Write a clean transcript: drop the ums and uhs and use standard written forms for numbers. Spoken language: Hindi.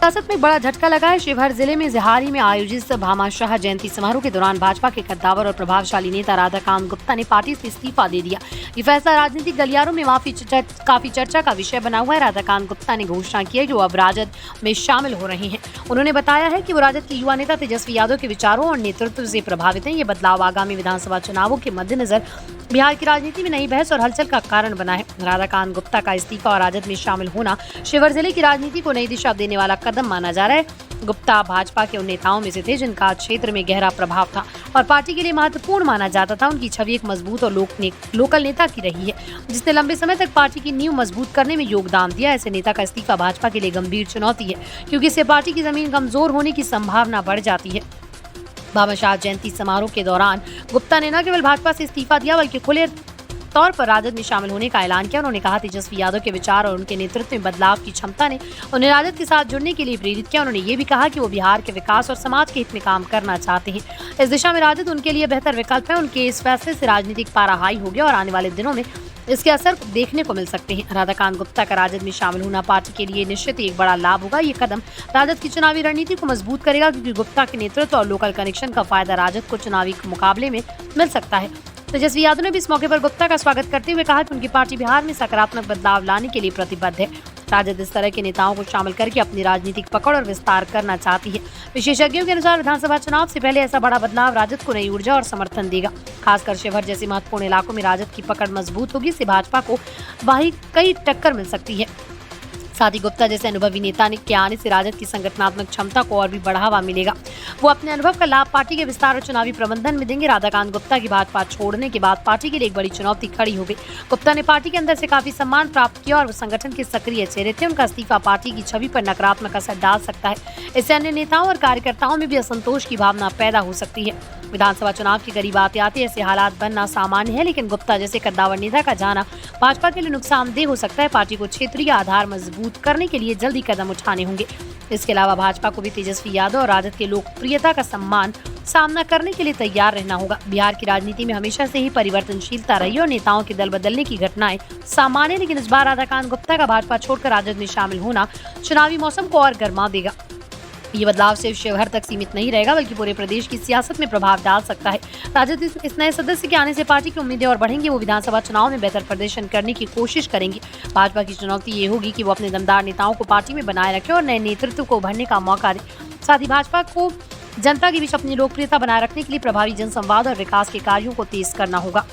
सियासत में बड़ा झटका लगा है। शिवहर जिले में जिहारी में आयोजित भामाशाह जयंती समारोह के दौरान भाजपा के कद्दावर और प्रभावशाली नेता राधाकांत गुप्ता ने पार्टी से इस्तीफा दे दिया। ये फैसला राजनीतिक गलियारों में काफी चर्चा का विषय बना हुआ है। राधाकांत गुप्ता ने घोषणा की है कि वो अब राजद में शामिल हो रहे हैं। उन्होंने बताया है कि वो राजद के युवा नेता तेजस्वी यादव के विचारों और नेतृत्व से प्रभावित हैं। ये बदलाव आगामी विधानसभा चुनावों के मद्देनजर बिहार की राजनीति में नई बहस और हलचल का कारण बना है। राधाकांत गुप्ता का इस्तीफा और राजद में शामिल होना शिवहर जिले की राजनीति को नई दिशा देने वाला कदम माना जा रहा है। गुप्ता भाजपा के उन नेताओं में से थे जिनका क्षेत्र में गहरा प्रभाव था और पार्टी के लिए महत्वपूर्ण माना जाता था। उनकी छवि एक मजबूत और लोकल नेता की रही है, जिसने लंबे समय तक पार्टी की नींव मजबूत करने में योगदान दिया। ऐसे नेता का इस्तीफा भाजपा के लिए गंभीर चुनौती है, क्योंकि इससे पार्टी की जमीन कमजोर होने की संभावना बढ़ जाती है। भामाशाह जयंती समारोह के दौरान गुप्ता ने न केवल भाजपा से इस्तीफा दिया बल्कि खुले तौर पर राजद में शामिल होने का ऐलान किया। उन्होंने कहा तेजस्वी यादव के विचार और उनके नेतृत्व में बदलाव की क्षमता ने उन्हें राजद के साथ जुड़ने के लिए प्रेरित किया। उन्होंने ये भी कहा कि वो बिहार के विकास और समाज के हित में काम करना चाहते हैं। इस दिशा में राजद उनके लिए बेहतर विकल्प है। उनके इस फैसले से राजनीतिक पारा हाई हो गया और आने वाले दिनों में इसके असर देखने को मिल सकते हैं। राधाकांत गुप्ता का राजद में शामिल होना पार्टी के लिए निश्चित ही एक बड़ा लाभ होगा। ये कदम राजद की चुनावी रणनीति को मजबूत करेगा, क्योंकि गुप्ता के नेतृत्व और लोकल कनेक्शन का फायदा राजद को चुनावी मुकाबले में मिल सकता है। तेजस्वी यादव ने भी इस मौके पर गुप्ता का स्वागत करते हुए कहा कि उनकी पार्टी बिहार में सकारात्मक बदलाव लाने के लिए प्रतिबद्ध है। राजद इस तरह के नेताओं को शामिल करके अपनी राजनीतिक पकड़ और विस्तार करना चाहती है। विशेषज्ञों के अनुसार विधानसभा चुनाव से पहले ऐसा बड़ा बदलाव राजद को नई ऊर्जा और समर्थन देगा। खासकर शिवहर जैसे महत्वपूर्ण इलाकों में राजद की पकड़ मजबूत होगी। इससे भाजपा को वहीं कई टक्कर मिल सकती है। साथ ही गुप्ता जैसे अनुभवी नेता के आने से राजद की संगठनात्मक क्षमता को और भी बढ़ावा मिलेगा। वो अपने अनुभव का लाभ पार्टी के विस्तार और चुनावी प्रबंधन में देंगे। राधाकांत गुप्ता की भाजपा छोड़ने के बाद पार्टी के लिए एक बड़ी चुनौती खड़ी हो गई। गुप्ता ने पार्टी के अंदर से काफी सम्मान प्राप्त किया और वो संगठन के सक्रिय चेहरे थे। उनका इस्तीफा पार्टी की छवि पर नकारात्मक असर डाल सकता है। इससे अन्य नेताओं और कार्यकर्ताओं में भी असंतोष की भावना पैदा हो सकती है। विधानसभा चुनाव के करीब आते आते ऐसे हालात बनना सामान्य है, लेकिन गुप्ता जैसे कद्दावर नेता का जाना भाजपा के लिए नुकसानदेह हो सकता है। पार्टी को क्षेत्रीय आधार मजबूत करने के लिए जल्दी कदम उठाने होंगे। इसके अलावा भाजपा को भी तेजस्वी यादव और राजद के लोकप्रियता का सामना करने के लिए तैयार रहना होगा। बिहार की राजनीति में हमेशा से ही परिवर्तनशीलता रही और नेताओं के दल बदलने की घटनाएं सामान्य, लेकिन इस बार राधाकांत गुप्ता का भाजपा छोड़कर राजद में शामिल होना चुनावी मौसम को और गर्मा देगा। ये बदलाव सिर्फ शिवहर तक सीमित नहीं रहेगा, बल्कि पूरे प्रदेश की सियासत में प्रभाव डाल सकता है। राजद इस नए सदस्य के आने से पार्टी की उम्मीदें और बढ़ेंगी। वो विधानसभा चुनाव में बेहतर प्रदर्शन करने की कोशिश करेंगी। भाजपा की चुनौती ये होगी कि वो अपने दमदार नेताओं को पार्टी में बनाए रखे और नए नेतृत्व को उभरने का मौका दे। साथ ही भाजपा को जनता के बीच अपनी लोकप्रियता बनाए रखने के लिए प्रभावी जनसंवाद और विकास के कार्यों को तेज करना होगा।